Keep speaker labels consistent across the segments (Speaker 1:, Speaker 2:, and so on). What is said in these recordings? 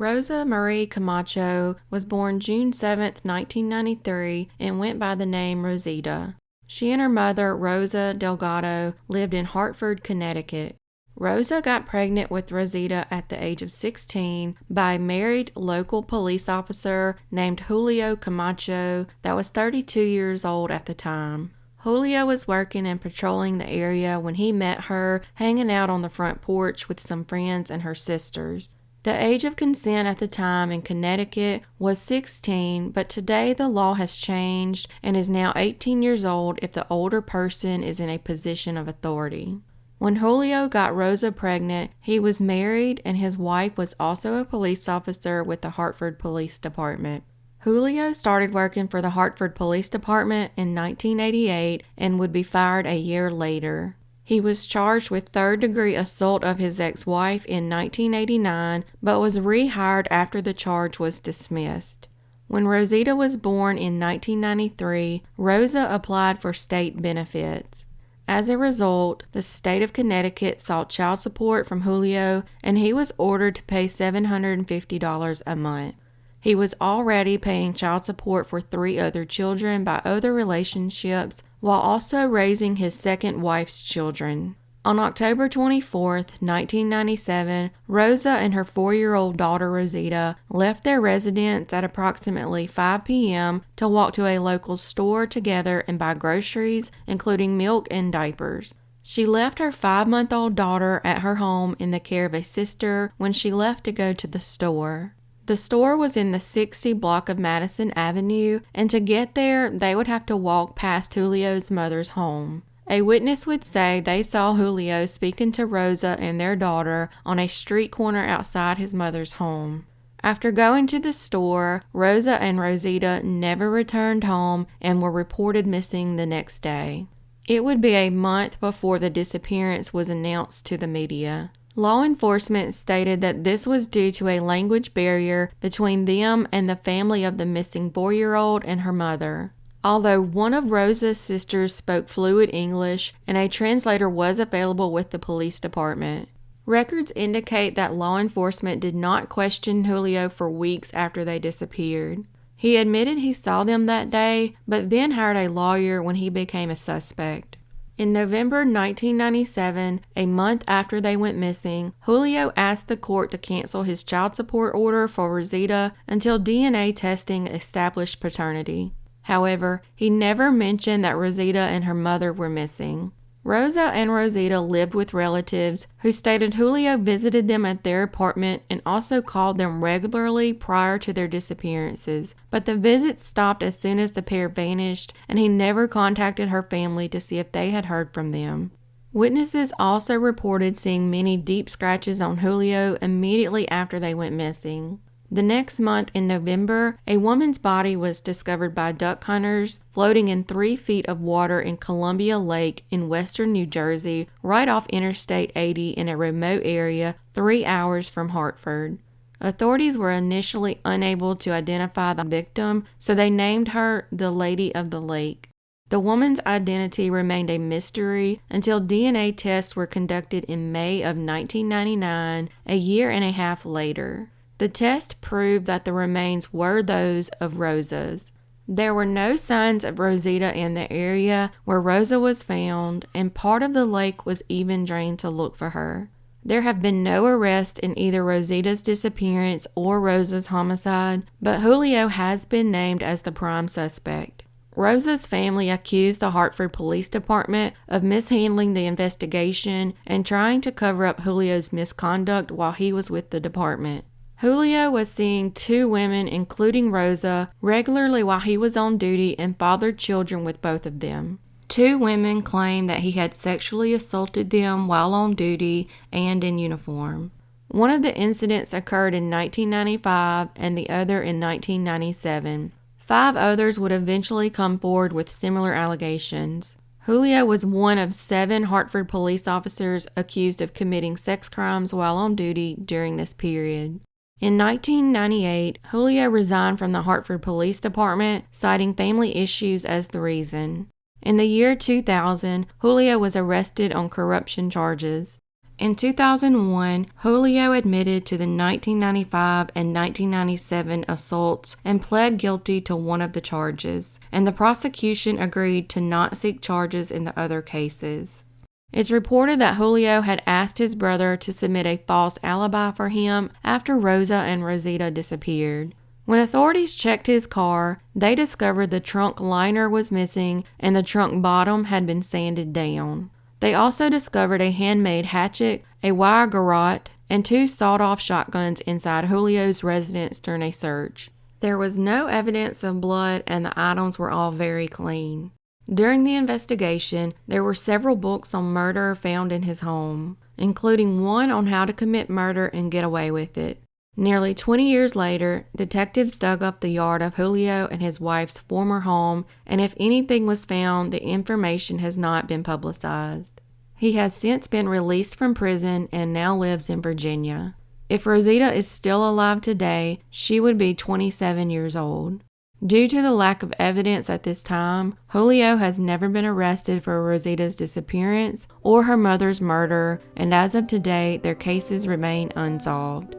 Speaker 1: Rosa Marie Camacho was born June 7, 1993, and went by the name Rosita. She and her mother, Rosa Delgado, lived in Hartford, Connecticut. Rosa got pregnant with Rosita at the age of 16 by a married local police officer named Julio Camacho that was 32 years old at the time. Julio was working and patrolling the area when he met her hanging out on the front porch with some friends and her sisters. The age of consent at the time in Connecticut was 16, but today the law has changed and is now 18 years old if the older person is in a position of authority. When Julio got Rosa pregnant, he was married and his wife was also a police officer with the Hartford Police Department. Julio started working for the Hartford Police Department in 1988 and would be fired a year later. He was charged with third-degree assault of his ex-wife in 1989, but was rehired after the charge was dismissed. When Rosita was born in 1993, Rosa applied for state benefits. As a result, the state of Connecticut sought child support from Julio, and he was ordered to pay $750 a month. He was already paying child support for 3 other children by other relationships, while also raising his second wife's children. On October 24, 1997, Rosa and her 4-year-old daughter Rosita left their residence at approximately 5 p.m. to walk to a local store together and buy groceries, including milk and diapers. She left her 5-month-old daughter at her home in the care of a sister when she left to go to the store. The store was in the 60 block of Madison Avenue, and to get there, they would have to walk past Julio's mother's home. A witness would say they saw Julio speaking to Rosa and their daughter on a street corner outside his mother's home. After going to the store, Rosa and Rosita never returned home and were reported missing the next day. It would be a month before the disappearance was announced to the media. Law enforcement stated that this was due to a language barrier between them and the family of the missing 4-year-old and her mother. Although one of Rosa's sisters spoke fluent English and a translator was available with the police department. Records indicate that law enforcement did not question Julio for weeks after they disappeared. He admitted he saw them that day, but then hired a lawyer when he became a suspect. In November 1997, a month after they went missing, Julio asked the court to cancel his child support order for Rosita until DNA testing established paternity. However, he never mentioned that Rosita and her mother were missing. Rosa and Rosita lived with relatives who stated Julio visited them at their apartment and also called them regularly prior to their disappearances, but the visits stopped as soon as the pair vanished, and he never contacted her family to see if they had heard from them. Witnesses also reported seeing many deep scratches on Julio immediately after they went missing. The next month in November, a woman's body was discovered by duck hunters floating in 3 feet of water in Columbia Lake in western New Jersey, right off Interstate 80 in a remote area 3 hours from Hartford. Authorities were initially unable to identify the victim, so they named her the Lady of the Lake. The woman's identity remained a mystery until DNA tests were conducted in May of 1999, a year and a half later. The test proved that the remains were those of Rosa's. There were no signs of Rosita in the area where Rosa was found, and part of the lake was even drained to look for her. There have been no arrests in either Rosita's disappearance or Rosa's homicide, but Julio has been named as the prime suspect. Rosa's family accused the Hartford Police Department of mishandling the investigation and trying to cover up Julio's misconduct while he was with the department. Julio was seeing 2 women, including Rosa, regularly while he was on duty and fathered children with both of them. 2 women claimed that he had sexually assaulted them while on duty and in uniform. One of the incidents occurred in 1995 and the other in 1997. 5 others would eventually come forward with similar allegations. Julio was one of 7 Hartford police officers accused of committing sex crimes while on duty during this period. In 1998, Julio resigned from the Hartford Police Department, citing family issues as the reason. In the year 2000, Julio was arrested on corruption charges. In 2001, Julio admitted to the 1995 and 1997 assaults and pled guilty to one of the charges, and the prosecution agreed to not seek charges in the other cases. It's reported that Julio had asked his brother to submit a false alibi for him after Rosa and Rosita disappeared. When authorities checked his car, they discovered the trunk liner was missing and the trunk bottom had been sanded down. They also discovered a handmade hatchet, a wire garrote, and 2 sawed-off shotguns inside Julio's residence during a search. There was no evidence of blood and the items were all very clean. During the investigation, there were several books on murder found in his home, including one on how to commit murder and get away with it. Nearly 20 years later, detectives dug up the yard of Julio and his wife's former home, and if anything was found, the information has not been publicized. He has since been released from prison and now lives in Virginia. If Rosita is still alive today, she would be 27 years old. Due to the lack of evidence at this time, Julio has never been arrested for Rosita's disappearance or her mother's murder, and as of today, their cases remain unsolved.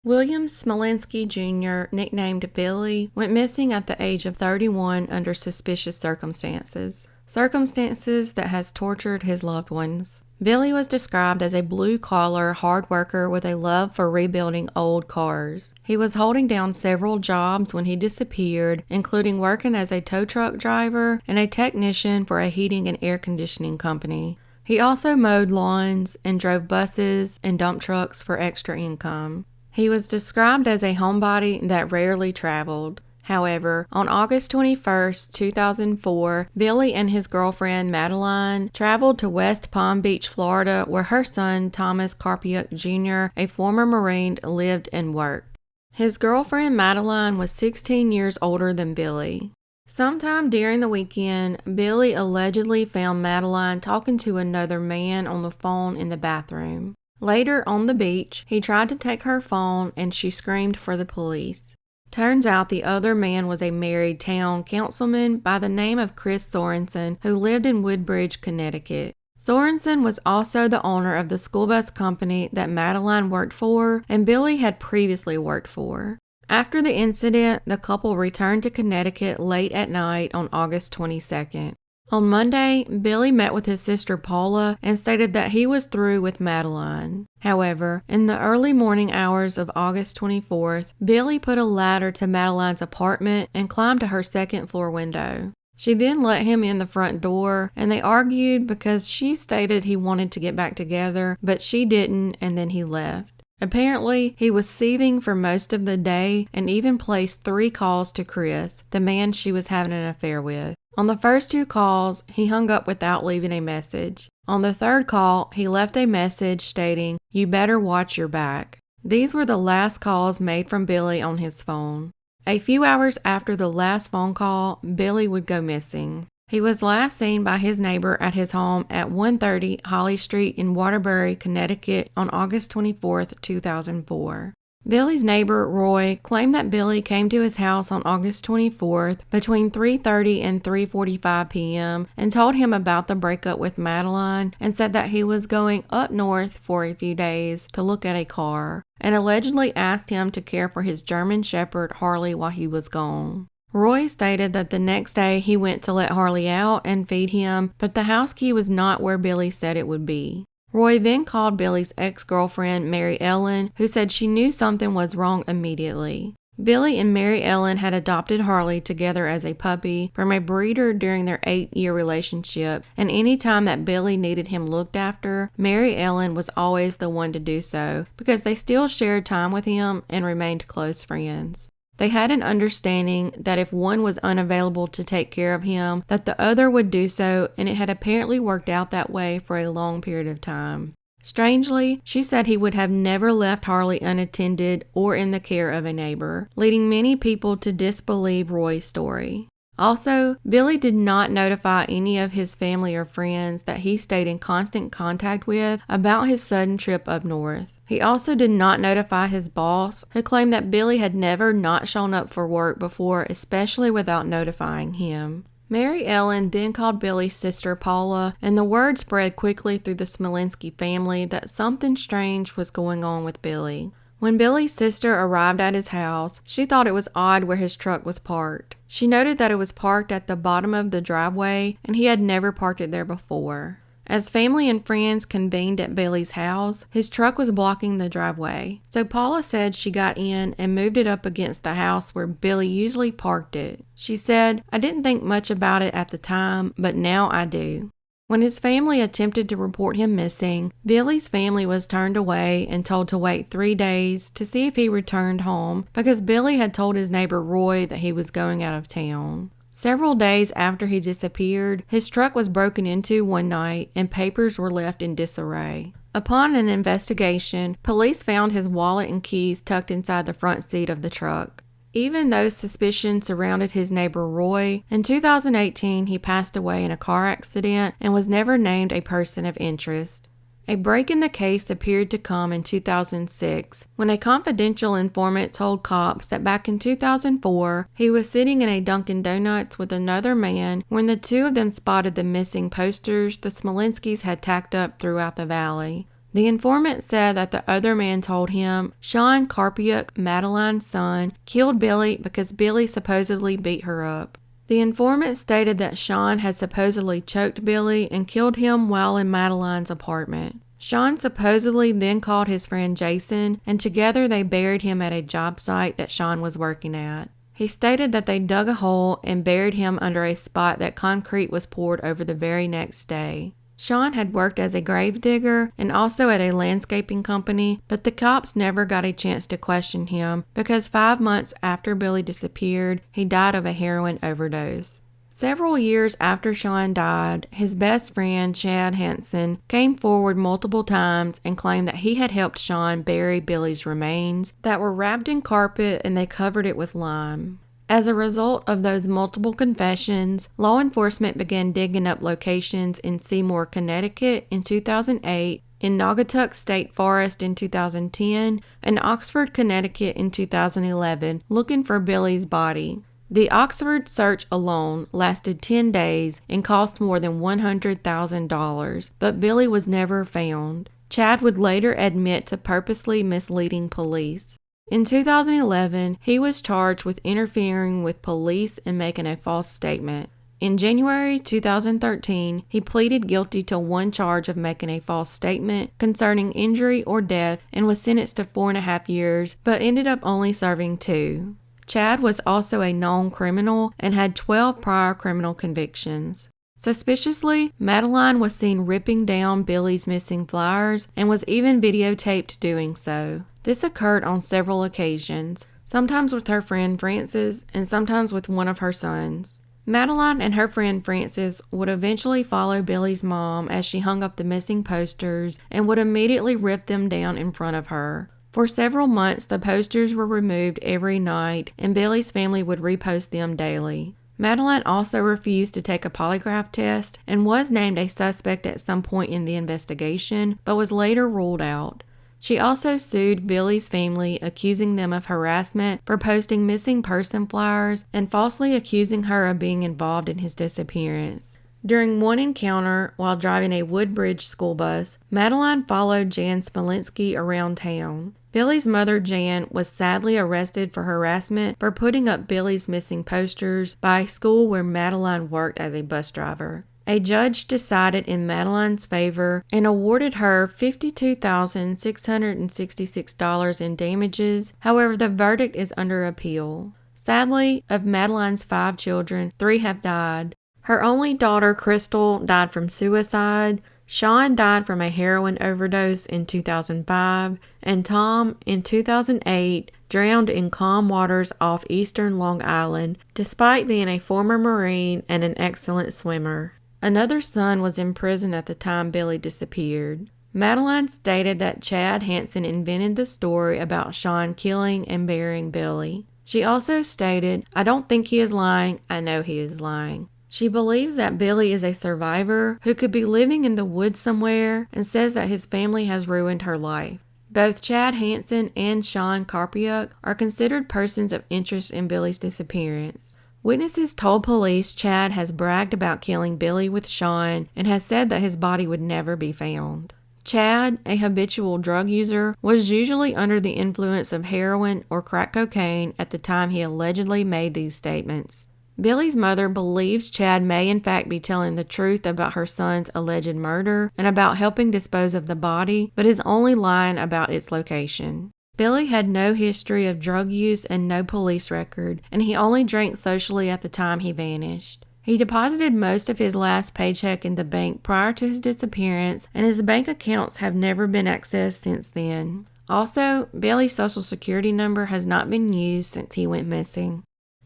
Speaker 1: William Smolinski Jr., nicknamed Billy, went missing at the age of 31 under suspicious circumstances that has tortured his loved ones. Billy was described as a blue-collar, hard worker with a love for rebuilding old cars. He was holding down several jobs when he disappeared, including working as a tow truck driver and a technician for a heating and air conditioning company. He also mowed lawns and drove buses and dump trucks for extra income. He was described as a homebody that rarely traveled. However, on August 21, 2004, Billy and his girlfriend Madeline traveled to West Palm Beach, Florida, where her son Thomas Carpiuk Jr., a former Marine, lived and worked. His girlfriend Madeline was 16 years older than Billy. Sometime during the weekend, Billy allegedly found Madeline talking to another man on the phone in the bathroom. Later on the beach, he tried to take her phone and she screamed for the police. Turns out the other man was a married town councilman by the name of Chris Sorensen who lived in Woodbridge, Connecticut. Sorensen was also the owner of the school bus company that Madeline worked for and Billy had previously worked for. After the incident, the couple returned to Connecticut late at night on August 22nd. On Monday, Billy met with his sister Paula and stated that he was through with Madeline. However, in the early morning hours of August 24th, Billy put a ladder to Madeline's apartment and climbed to her second-floor window. She then let him in the front door, and they argued because she stated he wanted to get back together, but she didn't, and then he left. Apparently, he was seething for most of the day and even placed 3 calls to Chris, the man she was having an affair with. On the first 2 calls, he hung up without leaving a message. On the 3rd call, he left a message stating, "You better watch your back." These were the last calls made from Billy on his phone. A few hours after the last phone call, Billy would go missing. He was last seen by his neighbor at his home at 130 Holly Street in Waterbury, Connecticut on August 24, 2004. Billy's neighbor, Roy, claimed that Billy came to his house on August 24th between 3:30 and 3:45 p.m. and told him about the breakup with Madeline and said that he was going up north for a few days to look at a car and allegedly asked him to care for his German Shepherd Harley while he was gone. Roy stated that the next day he went to let Harley out and feed him, but the house key was not where Billy said it would be. Roy then called Billy's ex-girlfriend, Mary Ellen, who said she knew something was wrong immediately. Billy and Mary Ellen had adopted Harley together as a puppy from a breeder during their 8-year relationship, and any time that Billy needed him looked after, Mary Ellen was always the one to do so because they still shared time with him and remained close friends. They had an understanding that if one was unavailable to take care of him, that the other would do so, and it had apparently worked out that way for a long period of time. Strangely, she said he would have never left Harley unattended or in the care of a neighbor, leading many people to disbelieve Roy's story. Also, Billy did not notify any of his family or friends that he stayed in constant contact with about his sudden trip up north. He also did not notify his boss, who claimed that Billy had never not shown up for work before, especially without notifying him. Mary Ellen then called Billy's sister Paula, and the word spread quickly through the Smolinski family that something strange was going on with Billy. When Billy's sister arrived at his house, she thought it was odd where his truck was parked. She noted that it was parked at the bottom of the driveway, and he had never parked it there before. As family and friends convened at Billy's house, his truck was blocking the driveway. So Paula said she got in and moved it up against the house where Billy usually parked it. She said, "I didn't think much about it at the time, but now I do." When his family attempted to report him missing, Billy's family was turned away and told to wait 3 days to see if he returned home because Billy had told his neighbor Roy that he was going out of town. Several days after he disappeared, his truck was broken into one night and papers were left in disarray. Upon an investigation, police found his wallet and keys tucked inside the front seat of the truck. Even though suspicion surrounded his neighbor Roy, in 2018 he passed away in a car accident and was never named a person of interest. A break in the case appeared to come in 2006 when a confidential informant told cops that back in 2004 he was sitting in a Dunkin' Donuts with another man when the two of them spotted the missing posters the Smolinskis had tacked up throughout the valley. The informant said that the other man told him Sean Karpiuk, Madeline's son, killed Billy because Billy supposedly beat her up. The informant stated that Sean had supposedly choked Billy and killed him while in Madeline's apartment. Sean supposedly then called his friend Jason, and together they buried him at a job site that Sean was working at. He stated that they dug a hole and buried him under a spot that concrete was poured over the very next day. Sean had worked as a gravedigger and also at a landscaping company, but the cops never got a chance to question him because 5 months after Billy disappeared, he died of a heroin overdose. Several years after Sean died, his best friend, Chad Hansen, came forward multiple times and claimed that he had helped Sean bury Billy's remains that were wrapped in carpet and they covered it with lime. As a result of those multiple confessions, law enforcement began digging up locations in Seymour, Connecticut in 2008, in Naugatuck State Forest in 2010, and Oxford, Connecticut in 2011, looking for Billy's body. The Oxford search alone lasted 10 days and cost more than $100,000, but Billy was never found. Chad would later admit to purposely misleading police. In 2011, he was charged with interfering with police and making a false statement. In January 2013, he pleaded guilty to one charge of making a false statement concerning injury or death and was sentenced to 4.5 years, but ended up only serving 2. Chad was also a known criminal and had 12 prior criminal convictions. Suspiciously, Madeline was seen ripping down Billy's missing flyers and was even videotaped doing so. This occurred on several occasions, sometimes with her friend Frances and sometimes with one of her sons. Madeline and her friend Frances would eventually follow Billy's mom as she hung up the missing posters and would immediately rip them down in front of her. For several months, the posters were removed every night and Billy's family would repost them daily. Madeline also refused to take a polygraph test and was named a suspect at some point in the investigation, but was later ruled out. She also sued Billy's family, accusing them of harassment for posting missing person flyers and falsely accusing her of being involved in his disappearance. During one encounter, while driving a Woodbridge school bus, Madeline followed Jan Smolinski around town. Billy's mother, Jan, was sadly arrested for harassment for putting up Billy's missing posters by a school where Madeline worked as a bus driver. A judge decided in Madeline's favor and awarded her $52,666 in damages. However, the verdict is under appeal. Sadly, of Madeline's 5 children, 3 have died. Her only daughter, Crystal, died from suicide. Sean died from a heroin overdose in 2005, and Tom, in 2008, drowned in calm waters off eastern Long Island, despite being a former Marine and an excellent swimmer. Another son was in prison at the time Billy disappeared. Madeline stated that Chad Hansen invented the story about Sean killing and burying Billy. She also stated, "I don't think he is lying, I know he is lying." She believes that Billy is a survivor who could be living in the woods somewhere and says that his family has ruined her life. Both Chad Hansen and Sean Karpiuk are considered persons of interest in Billy's disappearance. Witnesses told police Chad has bragged about killing Billy with Sean and has said that his body would never be found. Chad, a habitual drug user, was usually under the influence of heroin or crack cocaine at the time he allegedly made these statements. Billy's mother believes Chad may in fact be telling the truth about her son's alleged murder and about helping dispose of the body, but is only lying about its location. Billy had no history of drug use and no police record, and he only drank socially at the time he vanished. He deposited most of his last paycheck in the bank prior to his disappearance, and his bank accounts have never been accessed since then. Also, Billy's social security number has not been used since he went missing.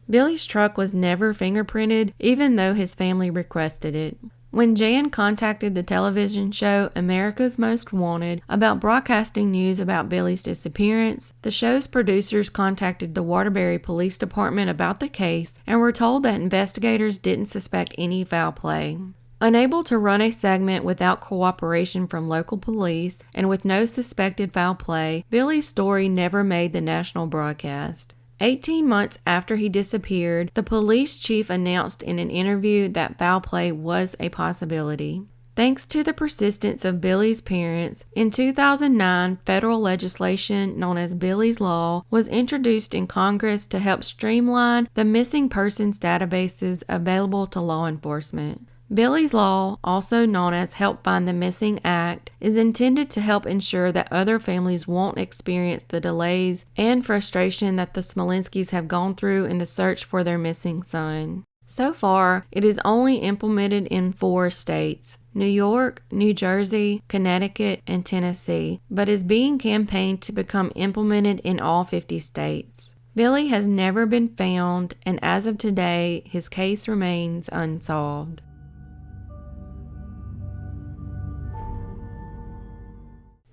Speaker 1: Billy's truck was never fingerprinted, even though his family requested it. When Jan contacted the television show America's Most Wanted about broadcasting news about Billy's disappearance, the show's producers contacted the Waterbury Police Department about the case and were told that investigators didn't suspect any foul play. Unable to run a segment without cooperation from local police and with no suspected foul play, Billy's story never made the national broadcast. 18 months after he disappeared, the police chief announced in an interview that foul play was a possibility. Thanks to the persistence of Billy's parents, in 2009, federal legislation known as Billy's Law was introduced in Congress to help streamline the missing persons databases available to law enforcement. Billy's Law, also known as Help Find the Missing Act, is intended to help ensure that other families won't experience the delays and frustration that the Smolinskis have gone through in the search for their missing son. So far, it is only implemented in 4 states: New York, New Jersey, Connecticut, and Tennessee, but is being campaigned to become implemented in all 50 states. Billy has never been found, and as of today, his case remains unsolved.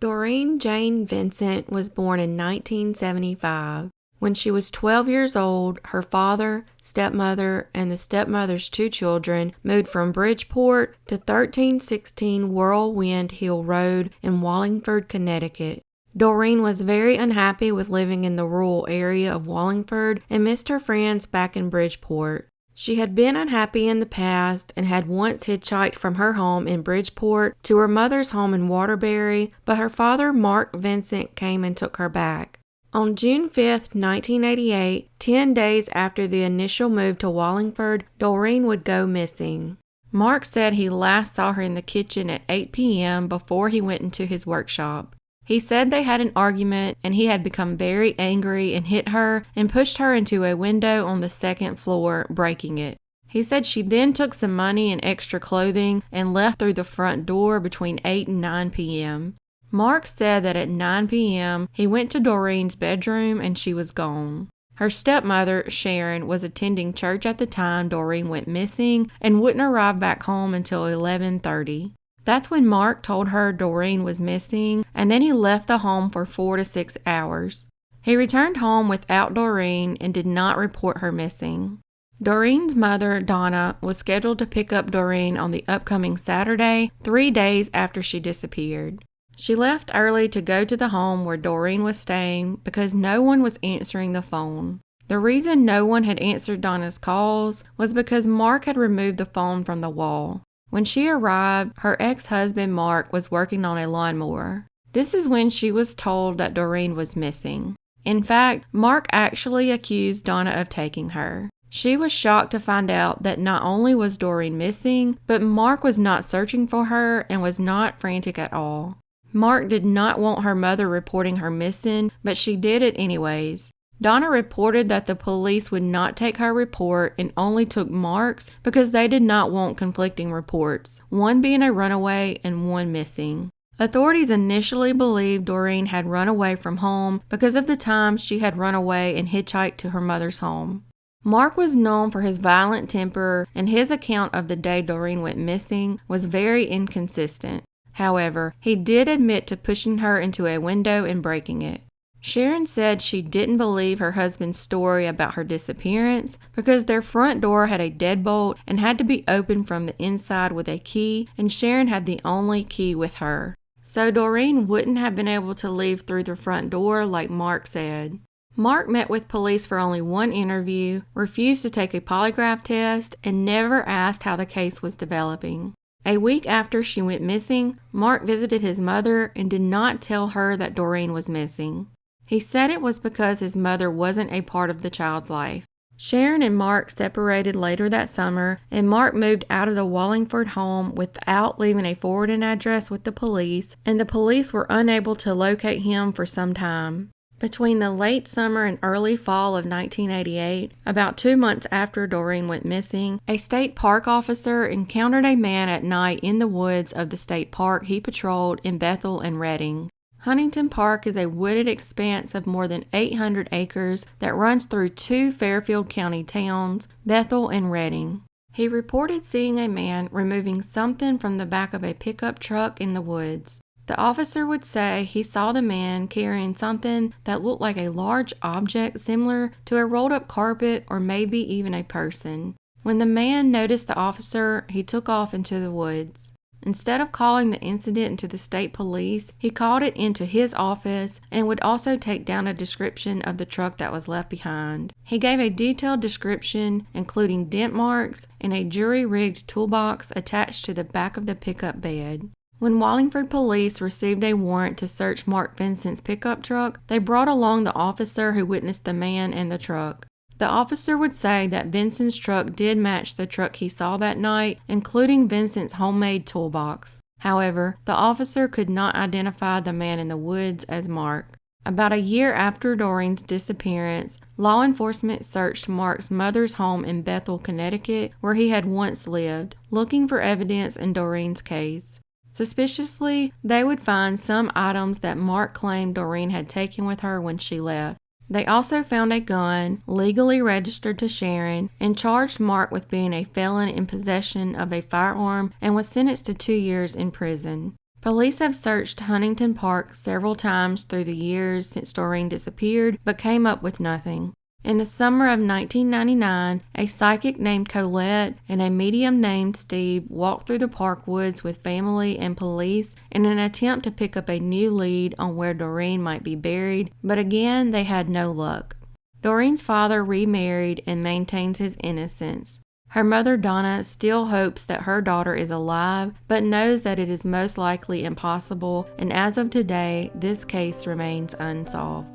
Speaker 1: Doreen Jane Vincent was born in 1975. When she was 12 years old, her father, stepmother, and the stepmother's 2 children moved from Bridgeport to 1316 Whirlwind Hill Road in Wallingford, Connecticut. Doreen was very unhappy with living in the rural area of Wallingford and missed her friends back in Bridgeport. She had been unhappy in the past and had once hitchhiked from her home in Bridgeport to her mother's home in Waterbury, but her father, Mark Vincent, came and took her back. On June 5, 1988, 10 days after the initial move to Wallingford, Doreen would go missing. Mark said he last saw her in the kitchen at 8 p.m. before he went into his workshop. He said they had an argument and he had become very angry and hit her and pushed her into a window on the 2nd floor, breaking it. He said she then took some money and extra clothing and left through the front door between 8 and 9 p.m. Mark said that at 9 p.m. he went to Doreen's bedroom and she was gone. Her stepmother, Sharon, was attending church at the time Doreen went missing and wouldn't arrive back home until 11:30. That's when Mark told her Doreen was missing, and then he left the home for 4 to 6 hours. He returned home without Doreen and did not report her missing. Doreen's mother, Donna, was scheduled to pick up Doreen on the upcoming Saturday, 3 days after she disappeared. She left early to go to the home where Doreen was staying because no one was answering the phone. The reason no one had answered Donna's calls was because Mark had removed the phone from the wall. When she arrived, her ex-husband Mark was working on a lawnmower. This is when she was told that Doreen was missing. In fact, Mark actually accused Donna of taking her. She was shocked to find out that not only was Doreen missing, but Mark was not searching for her and was not frantic at all. Mark did not want her mother reporting her missing, but she did it anyways. Donna reported that the police would not take her report and only took Mark's because they did not want conflicting reports, one being a runaway and one missing. Authorities initially believed Doreen had run away from home because of the time she had run away and hitchhiked to her mother's home. Mark was known for his violent temper, and his account of the day Doreen went missing was very inconsistent. However, he did admit to pushing her into a window and breaking it. Sharon said she didn't believe her husband's story about her disappearance because their front door had a deadbolt and had to be opened from the inside with a key, and Sharon had the only key with her. So Doreen wouldn't have been able to leave through the front door like Mark said. Mark met with police for only one interview, refused to take a polygraph test, and never asked how the case was developing. A week after she went missing, Mark visited his mother and did not tell her that Doreen was missing. He said it was because his mother wasn't a part of the child's life. Sharon and Mark separated later that summer, and Mark moved out of the Wallingford home without leaving a forwarding address with the police, and the police were unable to locate him for some time. Between the late summer and early fall of 1988, about 2 months after Doreen went missing, a state park officer encountered a man at night in the woods of the state park he patrolled in Bethel and Redding. Huntington Park is a wooded expanse of more than 800 acres that runs through two Fairfield County towns, Bethel and Redding. He reported seeing a man removing something from the back of a pickup truck in the woods. The officer would say he saw the man carrying something that looked like a large object similar to a rolled-up carpet or maybe even a person. When the man noticed the officer, he took off into the woods. Instead of calling the incident into the state police, he called it into his office and would also take down a description of the truck that was left behind. He gave a detailed description, including dent marks and a jury-rigged toolbox attached to the back of the pickup bed. When Wallingford police received a warrant to search Mark Vincent's pickup truck, they brought along the officer who witnessed the man and the truck. The officer would say that Vincent's truck did match the truck he saw that night, including Vincent's homemade toolbox. However, the officer could not identify the man in the woods as Mark. About a year after Doreen's disappearance, law enforcement searched Mark's mother's home in Bethel, Connecticut, where he had once lived, looking for evidence in Doreen's case. Suspiciously, they would find some items that Mark claimed Doreen had taken with her when she left. They also found a gun, legally registered to Sharon, and charged Mark with being a felon in possession of a firearm and was sentenced to 2 years in prison. Police have searched Huntington Park several times through the years since Doreen disappeared, but came up with nothing. In the summer of 1999, a psychic named Colette and a medium named Steve walked through the park woods with family and police in an attempt to pick up a new lead on where Doreen might be buried, but again they had no luck. Doreen's father remarried and maintains his innocence. Her mother Donna still hopes that her daughter is alive, but knows that it is most likely impossible, and as of today, this case remains unsolved.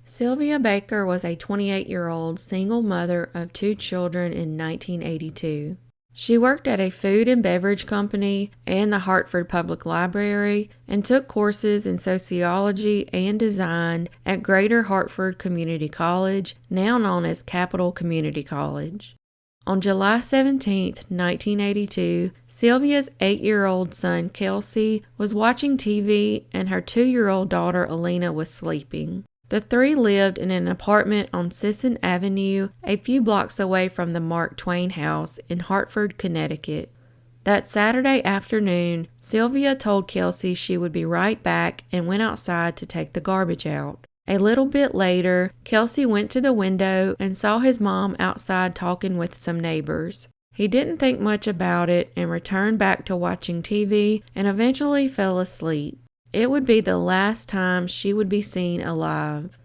Speaker 1: Sylvia Baker was a 28-year-old single mother of 2 children in 1982. She worked at a food and beverage company and the Hartford Public Library and took courses in sociology and design at Greater Hartford Community College, now known as Capital Community College. On July 17, 1982, Sylvia's 8-year-old son Kelsey was watching TV and her 2-year-old daughter Alina was sleeping. The three lived in an apartment on Sisson Avenue, a few blocks away from the Mark Twain house in Hartford, Connecticut. That Saturday afternoon, Sylvia told Kelsey she would be right back and went outside to take the garbage out. A little bit later, Kelsey went to the window and saw his mom outside talking with some neighbors. He didn't think much about it and returned back to watching TV and eventually fell asleep. It would be the last time she would be seen alive.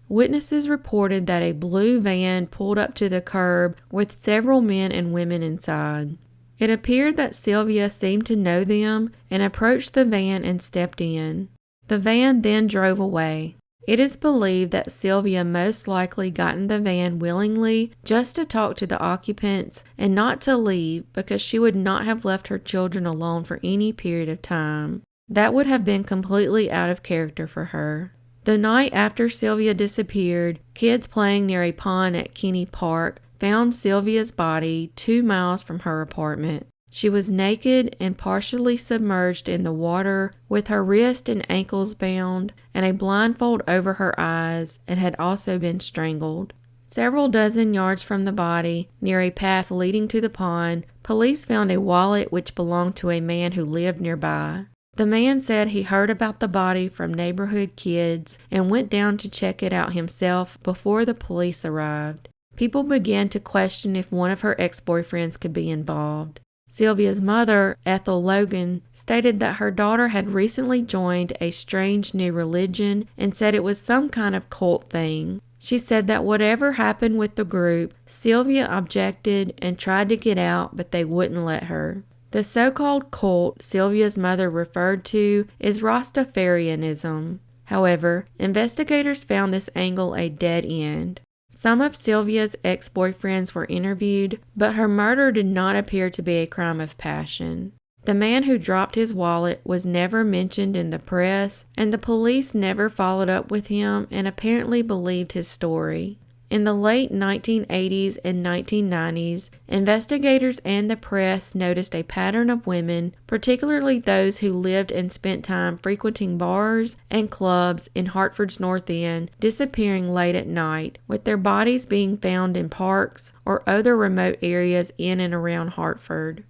Speaker 1: Witnesses reported that a blue van pulled up to the curb with several men and women inside. It appeared that Sylvia seemed to know them and approached the van and stepped in. The van then drove away. It is believed that Sylvia most likely got in the van willingly just to talk to the occupants and not to leave because she would not have left her children alone for any period of time. That would have been completely out of character for her. The night after Sylvia disappeared, kids playing near a pond at Kinney Park found Sylvia's body 2 miles from her apartment. She was naked and partially submerged in the water with her wrists and ankles bound and a blindfold over her eyes, and had also been strangled. Several dozen yards from the body, near a path leading to the pond, police found a wallet which belonged to a man who lived nearby. The man said he heard about the body from neighborhood kids and went down to check it out himself before the police arrived. People began to question if one of her ex-boyfriends could be involved. Sylvia's mother, Ethel Logan, stated that her daughter had recently joined a strange new religion and said it was some kind of cult thing. She said that whatever happened with the group, Sylvia objected and tried to get out, but they wouldn't let her. The so-called cult Sylvia's mother referred to is Rastafarianism. However, investigators found this angle a dead end. Some of Sylvia's ex-boyfriends were interviewed, but her murder did not appear to be a crime of passion. The man who dropped his wallet was never mentioned in the press, and the police never followed up with him and apparently believed his story. In the late 1980s and 1990s, investigators and the press noticed a pattern of women, particularly those who lived and spent time frequenting bars and clubs in Hartford's North End, disappearing late at night, with their bodies being found in parks or other remote areas in and around Hartford.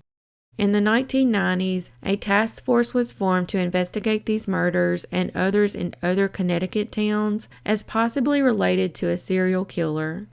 Speaker 1: In the 1990s, a task force was formed to investigate these murders and others in other Connecticut towns as possibly related to a serial killer.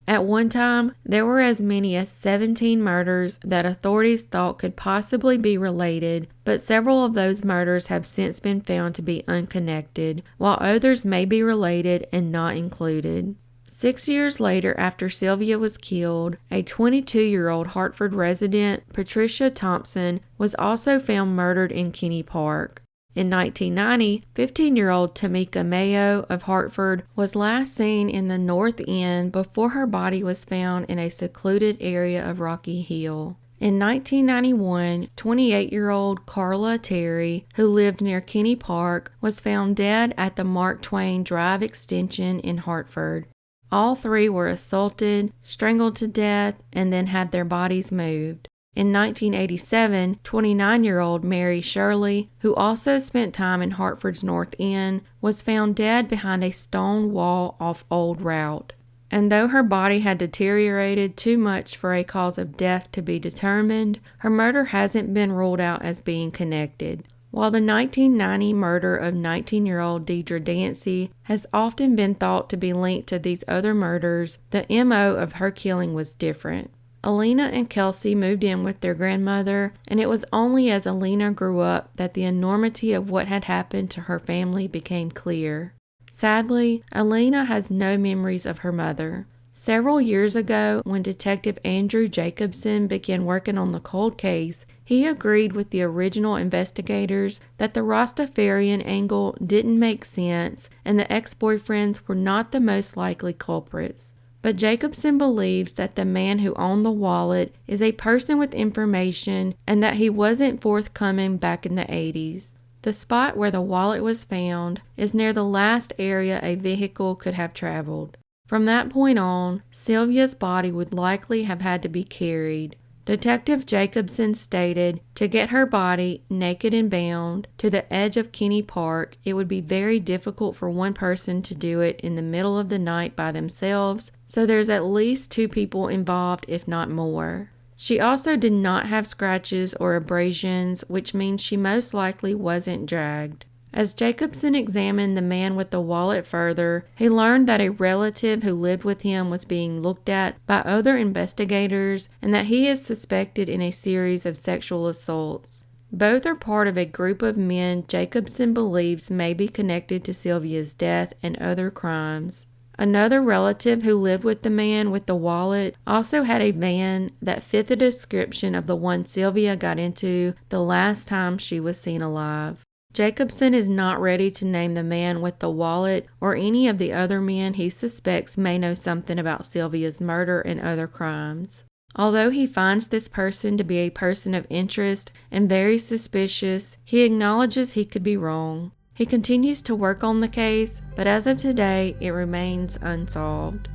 Speaker 1: At one time, there were as many as 17 murders that authorities thought could possibly be related, but several of those murders have since been found to be unconnected, while others may be related and not included. 6 years later, after Sylvia was killed, a 22-year-old Hartford resident, Patricia Thompson, was also found murdered in Kinney Park. In 1990, 15-year-old Tamika Mayo of Hartford was last seen in the North End before her body was found in a secluded area of Rocky Hill. In 1991, 28-year-old Carla Terry, who lived near Kinney Park, was found dead at the Mark Twain Drive extension in Hartford. All three were assaulted, strangled to death, and then had their bodies moved. In 1987, 29-year-old Mary Shirley, who also spent time in Hartford's North End, was found dead behind a stone wall off Old Route. And though her body had deteriorated too much for a cause of death to be determined, her murder hasn't been ruled out as being connected. While the 1990 murder of 19-year-old Deidre Dancy has often been thought to be linked to these other murders, the MO of her killing was different. Alina and Kelsey moved in with their grandmother, and it was only as Alina grew up that the enormity of what had happened to her family became clear. Sadly, Alina has no memories of her mother. Several years ago, when Detective Andrew Jacobson began working on the cold case, he agreed with the original investigators that the Rastafarian angle didn't make sense and the ex-boyfriends were not the most likely culprits. But Jacobson believes that the man who owned the wallet is a person with information and that he wasn't forthcoming back in the 80s. The spot where the wallet was found is near the last area a vehicle could have traveled. From that point on, Sylvia's body would likely have had to be carried. Detective Jacobson stated, to get her body, naked and bound, to the edge of Kinney Park, it would be very difficult for one person to do it in the middle of the night by themselves, so there's at least 2 people involved, if not more. She also did not have scratches or abrasions, which means she most likely wasn't dragged. As Jacobson examined the man with the wallet further, he learned that a relative who lived with him was being looked at by other investigators and that he is suspected in a series of sexual assaults. Both are part of a group of men Jacobson believes may be connected to Sylvia's death and other crimes. Another relative who lived with the man with the wallet also had a van that fit the description of the one Sylvia got into the last time she was seen alive. Jacobson is not ready to name the man with the wallet or any of the other men he suspects may know something about Sylvia's murder and other crimes. Although he finds this person to be a person of interest and very suspicious, he acknowledges he could be wrong. He continues to work on the case, but as of today, it remains unsolved.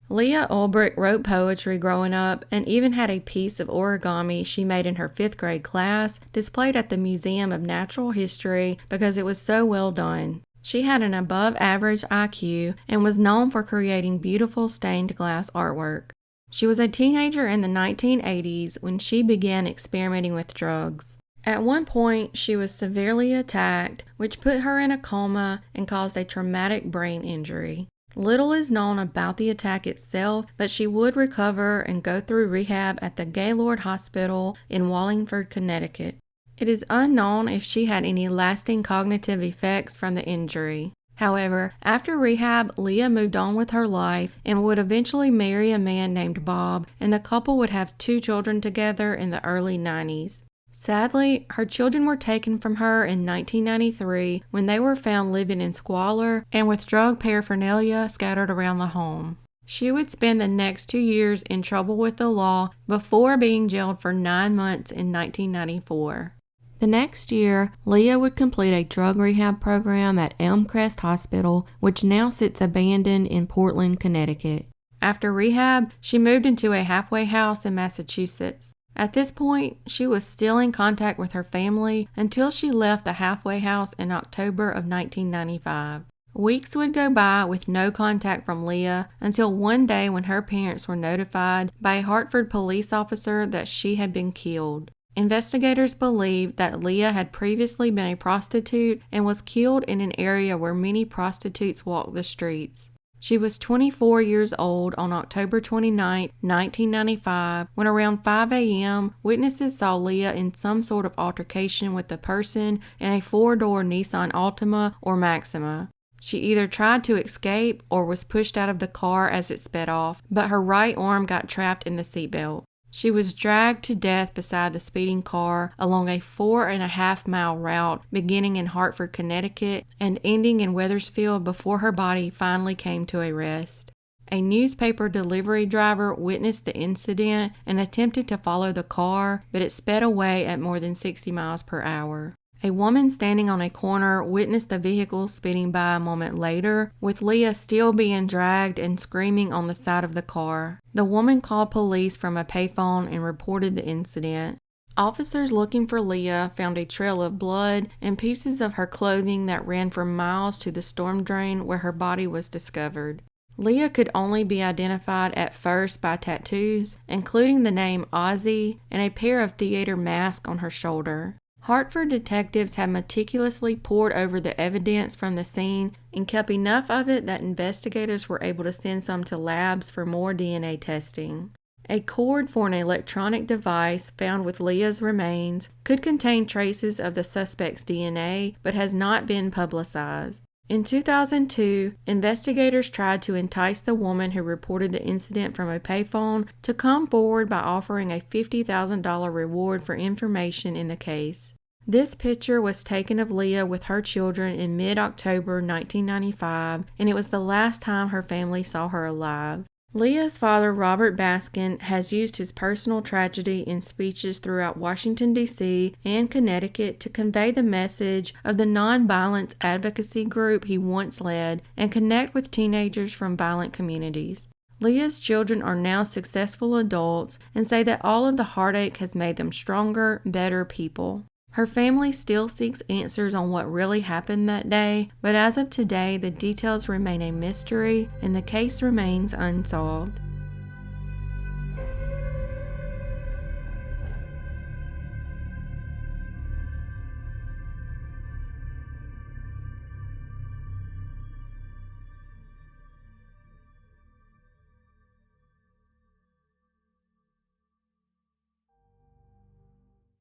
Speaker 1: Leah Ulbrich wrote poetry growing up and even had a piece of origami she made in her 5th grade class displayed at the Museum of Natural History because it was so well done. She had an above-average IQ and was known for creating beautiful stained glass artwork. She was a teenager in the 1980s when she began experimenting with drugs. At one point, she was severely attacked, which put her in a coma and caused a traumatic brain injury. Little is known about the attack itself, but she would recover and go through rehab at the Gaylord Hospital in Wallingford, Connecticut. It is unknown if she had any lasting cognitive effects from the injury. However, after rehab, Leah moved on with her life and would eventually marry a man named Bob, and the couple would have 2 children together in the early 90s. Sadly, her children were taken from her in 1993 when they were found living in squalor and with drug paraphernalia scattered around the home. She would spend the next 2 years in trouble with the law before being jailed for 9 months in 1994. The next year, Leah would complete a drug rehab program at Elmcrest Hospital, which now sits abandoned in Portland, Connecticut. After rehab, she moved into a halfway house in Massachusetts. At this point, she was still in contact with her family until she left the halfway house in October of 1995. Weeks would go by with no contact from Leah until one day when her parents were notified by a Hartford police officer that she had been killed. Investigators believed that Leah had previously been a prostitute and was killed in an area where many prostitutes walk the streets. She was 24 years old on October 29, 1995, when around 5 a.m., witnesses saw Leah in some sort of altercation with a person in a 4-door Nissan Altima or Maxima. She either tried to escape or was pushed out of the car as it sped off, but her right arm got trapped in the seatbelt. She was dragged to death beside the speeding car along a 4.5-mile route beginning in Hartford, Connecticut, and ending in Wethersfield before her body finally came to a rest. A newspaper delivery driver witnessed the incident and attempted to follow the car, but it sped away at more than 60 miles per hour. A woman standing on a corner witnessed the vehicle speeding by a moment later, with Leah still being dragged and screaming on the side of the car. The woman called police from a payphone and reported the incident. Officers looking for Leah found a trail of blood and pieces of her clothing that ran for miles to the storm drain where her body was discovered. Leah could only be identified at first by tattoos, including the name Ozzy and a pair of theater masks on her shoulder. Hartford detectives had meticulously pored over the evidence from the scene and kept enough of it that investigators were able to send some to labs for more DNA testing. A cord for an electronic device found with Leah's remains could contain traces of the suspect's DNA, but has not been publicized. In 2002, investigators tried to entice the woman who reported the incident from a payphone to come forward by offering a $50,000 reward for information in the case. This picture was taken of Leah with her children in mid-October 1995, and it was the last time her family saw her alive. Leah's father, Robert Baskin, has used his personal tragedy in speeches throughout Washington, D.C. and Connecticut to convey the message of the nonviolence advocacy group he once led and connect with teenagers from violent communities. Leah's children are now successful adults and say that all of the heartache has made them stronger, better people. Her family still seeks answers on what really happened that day, but as of today, the details remain a mystery and the case remains unsolved.